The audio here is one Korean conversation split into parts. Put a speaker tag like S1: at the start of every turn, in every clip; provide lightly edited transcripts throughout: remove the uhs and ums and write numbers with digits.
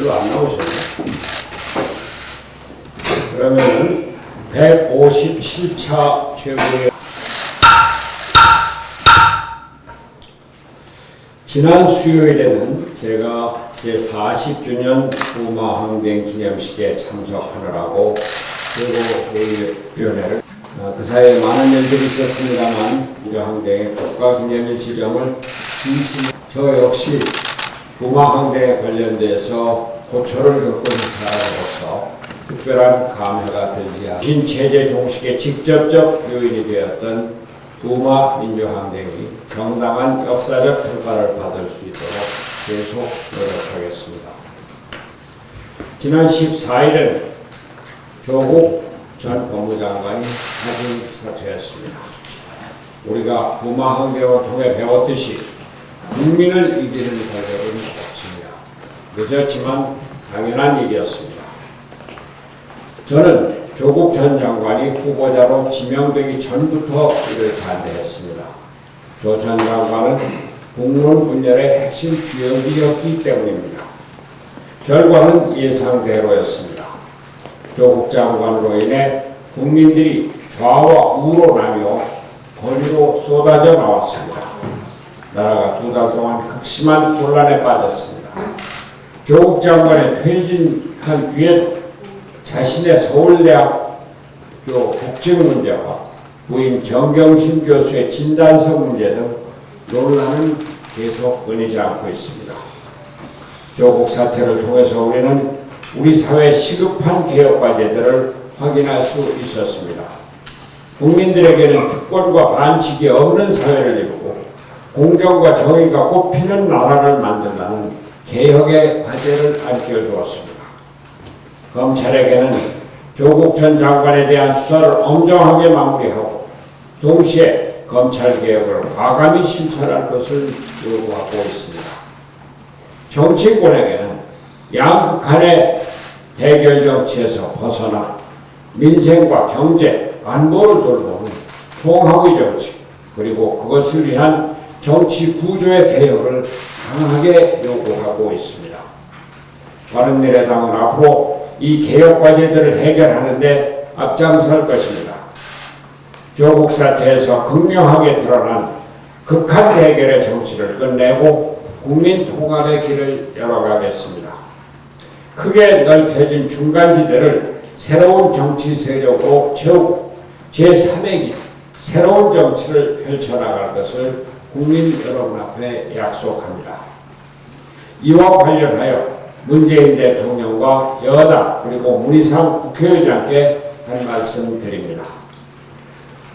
S1: 별로 안 나오셨네. 그러면은 157차 최고의 지난 수요일에는 제가 제40주년 부마항쟁 기념식에 참석하느라고 최고회의위원회를 그 사이에 많은 일들이 있었습니다만 부마항쟁의 국가기념일 지정을 저 역시 부마항쟁에 관련돼서 고초를 겪은 사람으로서 특별한 감회가 들지 않은 신체제 종식의 직접적 요인이 되었던 부마 민주항쟁이 정당한 역사적 평가를 받을 수 있도록 계속 노력하겠습니다. 지난 14일에는 조국 전 법무장관이 사진 사퇴했습니다. 우리가 부마항쟁을 통해 배웠듯이 국민을 이기는 권력은 없습니다. 늦었지만 당연한 일이었습니다. 저는 조국 전 장관이 후보자로 지명되기 전부터 이를 반대했습니다. 조 전 장관은 국론 분열의 핵심 주역이었기 때문입니다. 결과는 예상대로였습니다. 조국 장관으로 인해 국민들이 좌와 우로 나뉘어 거리로 쏟아져 나왔습니다. 나라가 2달 동안 극심한 혼란에 빠졌습니다. 조국 장관의 퇴진한 뒤에도 자신의 서울대학교 복직 문제와 부인 정경심 교수의 진단서 문제 등 논란은 계속 끊이지 않고 있습니다. 조국 사태를 통해서 우리는 우리 사회의 시급한 개혁 과제들을 확인할 수 있었습니다. 국민들에게는 특권과 반칙이 없는 사회를 이루고 공정과 정의가 꽃피는 나라를 만든다는 개혁의 과제를 안겨주었습니다. 검찰에게는 조국 전 장관에 대한 수사를 엄정하게 마무리하고 동시에 검찰개혁을 과감히 실천할 것을 요구하고 있습니다. 정치권에게는 양극한의 대결 정치에서 벗어나 민생과 경제, 안보를 돌보는 통합의 정치, 그리고 그것을 위한 정치 구조의 개혁을 강하게 요구하고 있습니다. 바른미래당은 앞으로 이 개혁 과제들을 해결하는 데 앞장설 것입니다. 조국 사태에서 극명하게 드러난 극한 대결의 정치를 끝내고 국민 통합의 길을 열어가겠습니다. 크게 넓혀진 중간지대를 새로운 정치 세력으로 채우고 제3의 길, 새로운 정치를 펼쳐나갈 것을 국민 여러분 앞에 약속합니다. 이와 관련하여 문재인 대통령과 여당 그리고 문희상 국회의장께 할 말씀 드립니다.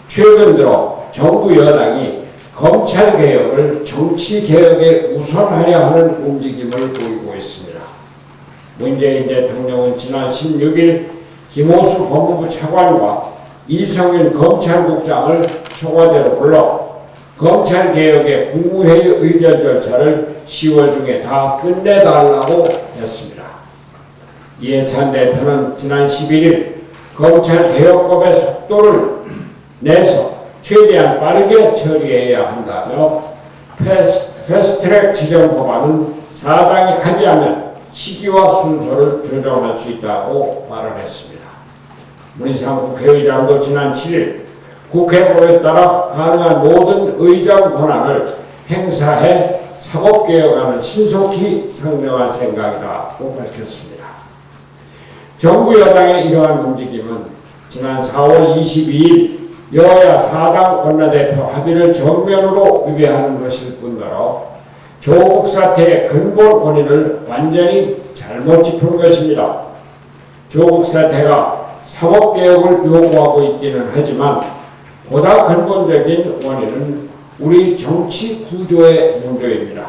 S1: 최근 들어 정부 여당이 검찰개혁을 정치개혁에 우선하려 하는 움직임을 보이고 있습니다. 문재인 대통령은 지난 16일 김호수 법무부 차관과 이성윤 검찰국장을 청와대로 불러 검찰개혁의 국무회의 의견 절차를 10월 중에 다 끝내달라고 했습니다. 이해찬 대표는 지난 11일 검찰개혁법의 속도를 내서 최대한 빠르게 처리해야 한다며 패스트트랙 지정 법안은 사당이 합의하면 시기와 순서를 조정할 수 있다고 발언했습니다. 문희상 국회의장도 지난 7일 국회법에 따라 가능한 모든 의장 권한을 행사해 사법개혁안을 신속히 상정할 생각이라고 밝혔습니다. 정부 여당의 이러한 움직임은 지난 4월 22일 여야 4당 원내대표 합의를 정면으로 위배하는 것일 뿐더러 조국 사태의 근본 원인을 완전히 잘못 짚은 것입니다. 조국 사태가 사법개혁을 요구하고 있기는 하지만 보다 근본적인 원인은 우리 정치 구조의 문제입니다.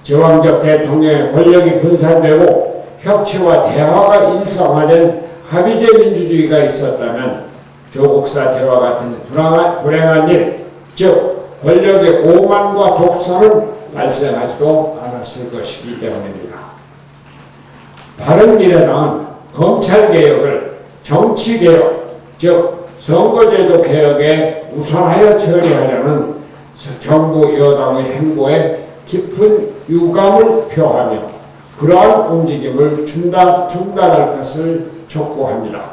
S1: 제왕적 대통령의 권력이 분산되고 협치와 대화가 일상화된 합의제 민주주의가 있었다면 조국 사태와 같은 불행한 일, 즉 권력의 오만과 독선은 발생하지도 않았을 것이기 때문입니다. 바른미래당은 검찰개혁을 정치개혁, 즉 선거제도 개혁에 우선하여 처리하려는 정부 여당의 행보에 깊은 유감을 표하며 그러한 움직임을 중단할 것을 촉구합니다.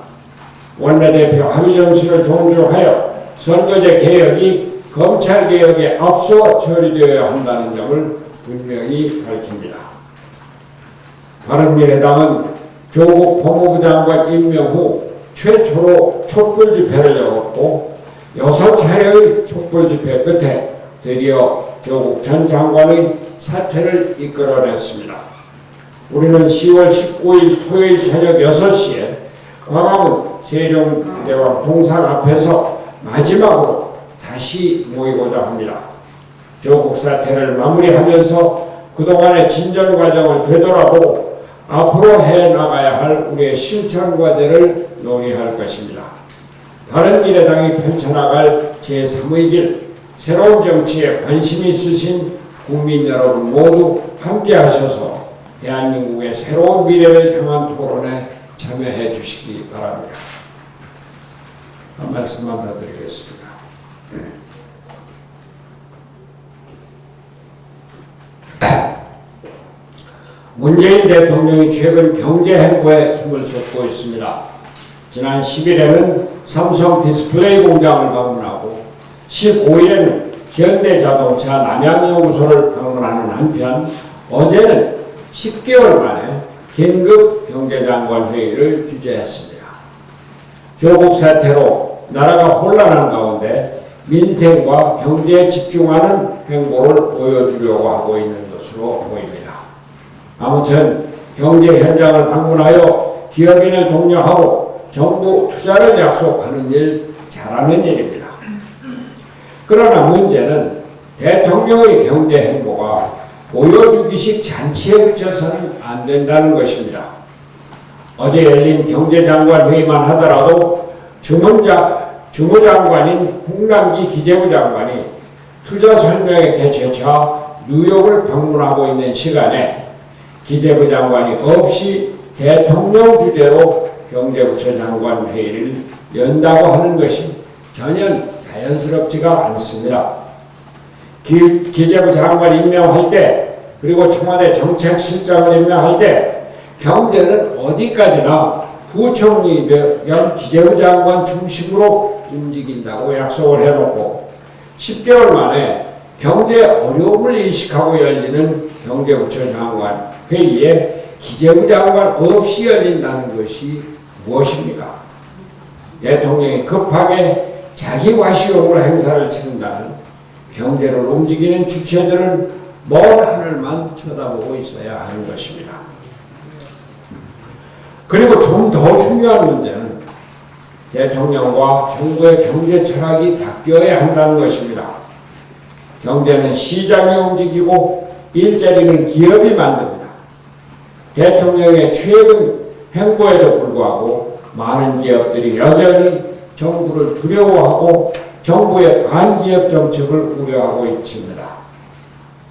S1: 원내대표 합의정신을 존중하여 선거제 개혁이 검찰개혁에 앞서 처리되어야 한다는 점을 분명히 밝힙니다. 바른미래당은 조국 법무부 장관 임명 후 최초로 촛불집회를 열었고 6차례의 촛불집회 끝에 드디어 조국 전 장관의 사퇴를 이끌어냈습니다. 우리는 10월 19일 토요일 저녁 6시에 광화문 세종대왕 동상 앞에서 마지막으로 다시 모이고자 합니다. 조국 사태를 마무리하면서 그동안의 진전 과정을 되돌아보고 앞으로 해나가야 할 우리의 실천 과제를 논의할 것입니다. 바른미래당이 펼쳐나갈 제3의 길, 새로운 정치에 관심이 있으신 국민 여러분 모두 함께하셔서 대한민국의 새로운 미래를 향한 토론에 참여해 주시기 바랍니다. 한 말씀만 더 드리겠습니다. 문재인 대통령이 최근 경제 행보에 힘을 쏟고 있습니다. 지난 10일에는 삼성 디스플레이 공장을 방문하고 15일에는 현대자동차 남양연구소를 방문하는 한편 어제는 10개월 만에 긴급 경제장관 회의를 주재했습니다. 조국 사태로 나라가 혼란한 가운데 민생과 경제에 집중하는 행보를 보여주려고 하고 있는 것으로 보입니다. 아무튼 경제 현장을 방문하여 기업인을 독려하고 정부 투자를 약속하는 일 잘하는 일입니다. 그러나 문제는 대통령의 경제 행보가 보여주기식 잔치에 그쳐서는 안 된다는 것입니다. 어제 열린 경제장관 회의만 하더라도 주무장관인 홍남기 기재부 장관이 투자 설명회 개최차 뉴욕을 방문하고 있는 시간에 기재부 장관이 없이 대통령 주재로 경제부처 장관 회의를 연다고 하는 것이 전혀 자연스럽지가 않습니다. 기재부 장관 임명할 때 그리고 청와대 정책실장을 임명할 때 경제는 어디까지나 부총리 겸 기재부 장관 중심으로 움직인다고 약속을 해놓고 10개월 만에 경제 어려움을 인식하고 열리는 경제부처 장관 회의에 기재부 장관 없이 열린다는 것이 무엇입니까? 대통령이 급하게 자기 과시용으로 행사를 치른다는 경제를 움직이는 주체들은 먼 하늘만 쳐다보고 있어야 하는 것입니다. 그리고 좀 더 중요한 문제는 대통령과 정부의 경제 철학이 바뀌어야 한다는 것입니다. 경제는 시장이 움직이고 일자리는 기업이 만듭니다. 대통령의 최근 행보에도 불구하고 많은 기업들이 여전히 정부를 두려워하고 정부의 반기업 정책을 우려하고 있습니다.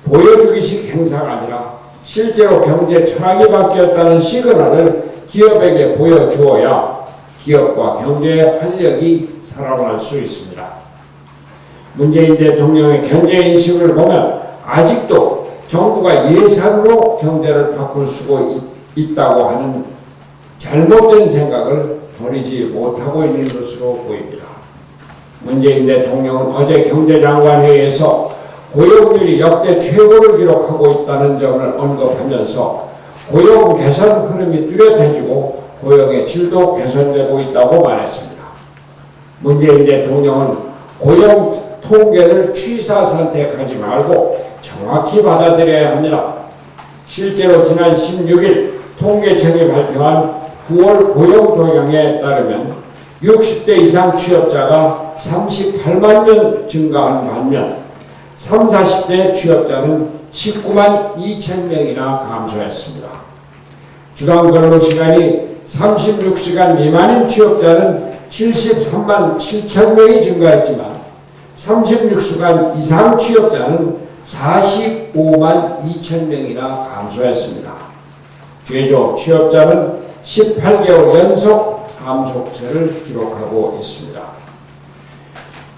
S1: 보여주기식 행사가 아니라 실제로 경제 철학이 바뀌었다는 시그널을 기업에게 보여주어야 기업과 경제의 활력이 살아날 수 있습니다. 문재인 대통령의 경제 인식을 보면 아직도 정부가 예산으로 경제를 바꿀 수 있다고 하는 잘못된 생각을 버리지 못하고 있는 것으로 보입니다. 문재인 대통령은 어제 경제장관 회의에서 고용률이 역대 최고를 기록하고 있다는 점을 언급하면서 고용 개선 흐름이 뚜렷해지고 고용의 질도 개선되고 있다고 말했습니다. 문재인 대통령은 고용 통계를 취사 선택하지 말고 정확히 받아들여야 합니다. 실제로 지난 16일 통계청이 발표한 9월 고용 동향에 따르면 60대 이상 취업자가 38만 명 증가한 반면 30, 40대 취업자는 19만 2천 명이나 감소했습니다. 주간 근로시간이 36시간 미만인 취업자는 73만 7천 명이 증가했지만 36시간 이상 취업자는 45만 2천 명이나 감소했습니다. 최저 취업자는 18개월 연속 감소세를 기록하고 있습니다.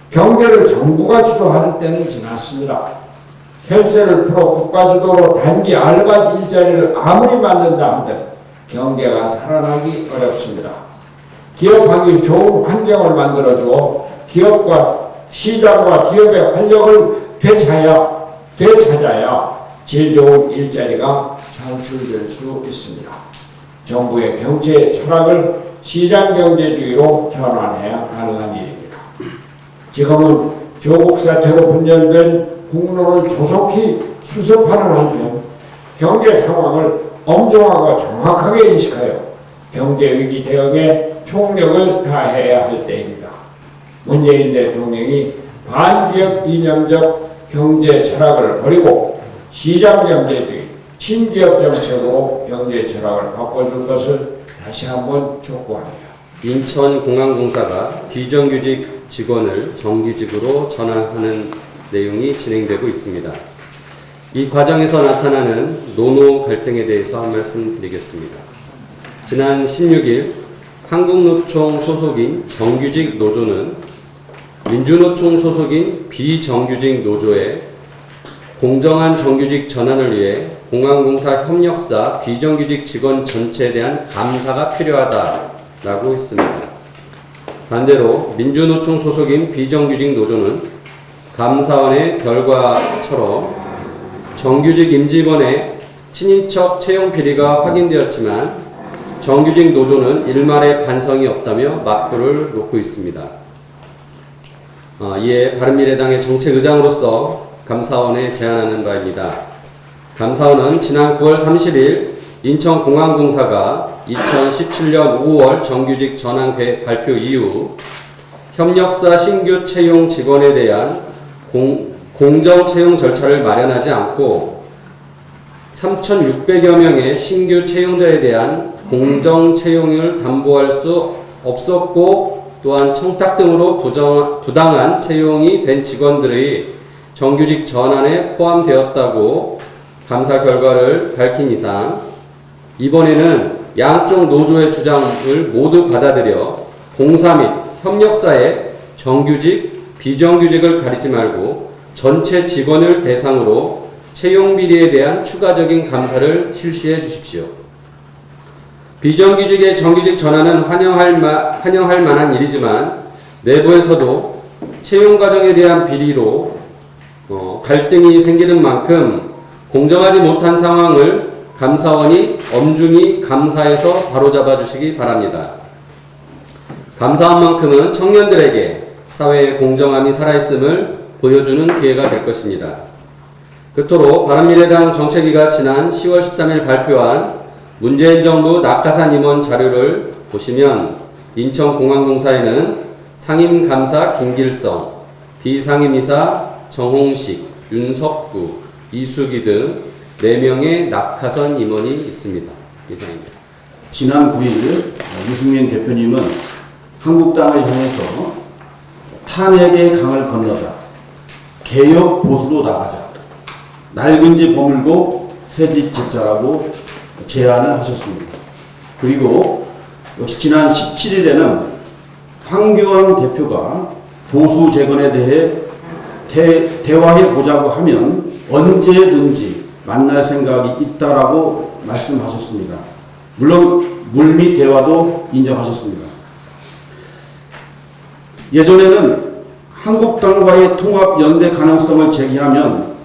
S1: 경제를 정부가 주도할 때는 지났습니다. 혈세를 풀어 국가주도로 단기 알바 일자리를 아무리 만든다 한들 경제가 살아나기 어렵습니다. 기업하기 좋은 환경을 만들어주어 기업과 시장과 기업의 활력을 되찾아야 질 좋은 일자리가 창출될 수 있습니다. 정부의 경제 철학을 시장경제주의로 전환해야 가능한 일입니다. 지금은 조국 사태로 분열된 국론을 조속히 수습하는 한편 경제 상황을 엄정하고 정확하게 인식하여 경제위기 대응에 총력을 다해야 할 때입니다. 문재인 대통령이 반기업 이념적 경제 철학을 버리고 시장경제주의, 친기업 정책으로 경제 철학을 바꿔줄 것을 다시 한번 촉구합니다.
S2: 인천공항공사가 비정규직 직원을 정규직으로 전환하는 내용이 진행되고 있습니다. 이 과정에서 나타나는 노노 갈등에 대해서 한 말씀 드리겠습니다. 지난 16일 한국노총 소속인 정규직 노조는 민주노총 소속인 비정규직 노조에 공정한 정규직 전환을 위해 공항공사 협력사 비정규직 직원 전체에 대한 감사가 필요하다라고 했습니다. 반대로 민주노총 소속인 비정규직 노조는 감사원의 결과처럼 정규직 임직원의 친인척 채용 비리가 확인되었지만 정규직 노조는 일말의 반성이 없다며 맞불을 놓고 있습니다. 이에 바른미래당의 정책의장으로서 감사원에 제안하는 바입니다. 감사원은 지난 9월 30일 인천공항공사가 2017년 5월 정규직 전환 계획 발표 이후 협력사 신규 채용 직원에 대한 공정 채용 절차를 마련하지 않고 3,600여 명의 신규 채용자에 대한 공정 채용을 담보할 수 없었고 또한 청탁 등으로 부당한 채용이 된 직원들의 정규직 전환에 포함되었다고 감사 결과를 밝힌 이상 이번에는 양쪽 노조의 주장을 모두 받아들여 공사 및 협력사의 정규직, 비정규직을 가리지 말고 전체 직원을 대상으로 채용 비리에 대한 추가적인 감사를 실시해 주십시오. 비정규직의 정규직 전환은 환영할 만한 일이지만 내부에서도 채용 과정에 대한 비리로 갈등이 생기는 만큼 공정하지 못한 상황을 감사원이 엄중히 감사해서 바로잡아 주시기 바랍니다. 감사원만큼은 청년들에게 사회의 공정함이 살아있음을 보여주는 기회가 될 것입니다. 그토록 바른미래당 정책위가 지난 10월 13일 발표한 문재인 정부 낙하산 임원 자료를 보시면 인천공항공사에는 상임감사 김길성, 비상임이사 정홍식, 윤석구, 이수기 등 4명의 낙하산 임원이 있습니다. 이상입니다.
S3: 지난 9일 유승민 대표님은 한국당을 향해서 탄핵의 강을 건너자, 개혁 보수로 나가자, 낡은지 버물고 새집 짓자라고 제안을 하셨습니다. 그리고 역시 지난 17일에는 황교안 대표가 보수 재건에 대해 대화해 보자고 하면 언제든지 만날 생각이 있다라고 말씀하셨습니다. 물론 물밑 대화도 인정하셨습니다. 예전에는 한국당과의 통합 연대 가능성을 제기하면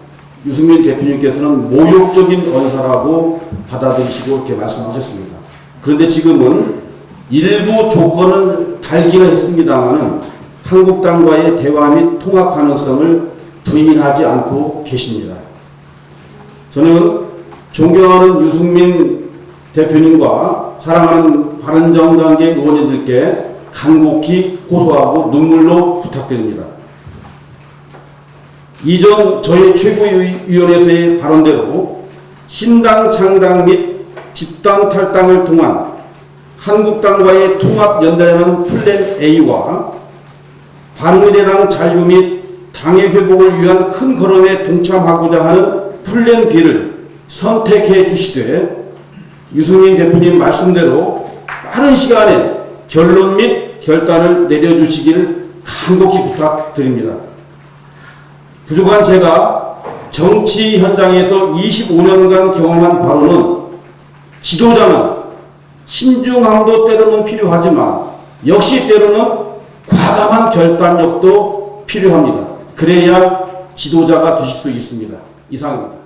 S3: 유승민 대표님께서는 모욕적인 언사라고 받아들이시고 이렇게 말씀하셨습니다. 그런데 지금은 일부 조건은 달기는 했습니다만은 한국당과의 대화 및 통합 가능성을 부인하지 않고 계십니다. 저는 존경하는 유승민 대표님과 사랑하는 바른정당계 의원님들께 간곡히 호소하고 눈물로 부탁드립니다. 이전 저희 최고위원회에서의 발언대로 신당 창당 및 집단 탈당을 통한 한국당과의 통합 연대라는 플랜 A와 바른미래당 잔류 및 당의 회복을 위한 큰 걸음에 동참하고자 하는 플랜 B를 선택해 주시되 유승민 대표님 말씀대로 빠른 시간에 결론 및 결단을 내려주시길 간곡히 부탁드립니다. 부족한 제가 정치 현장에서 25년간 경험한 바로는 지도자는 신중함도 때로는 필요하지만 역시 때로는 과감한 결단력도 필요합니다. 그래야 지도자가 되실 수 있습니다. 이상입니다.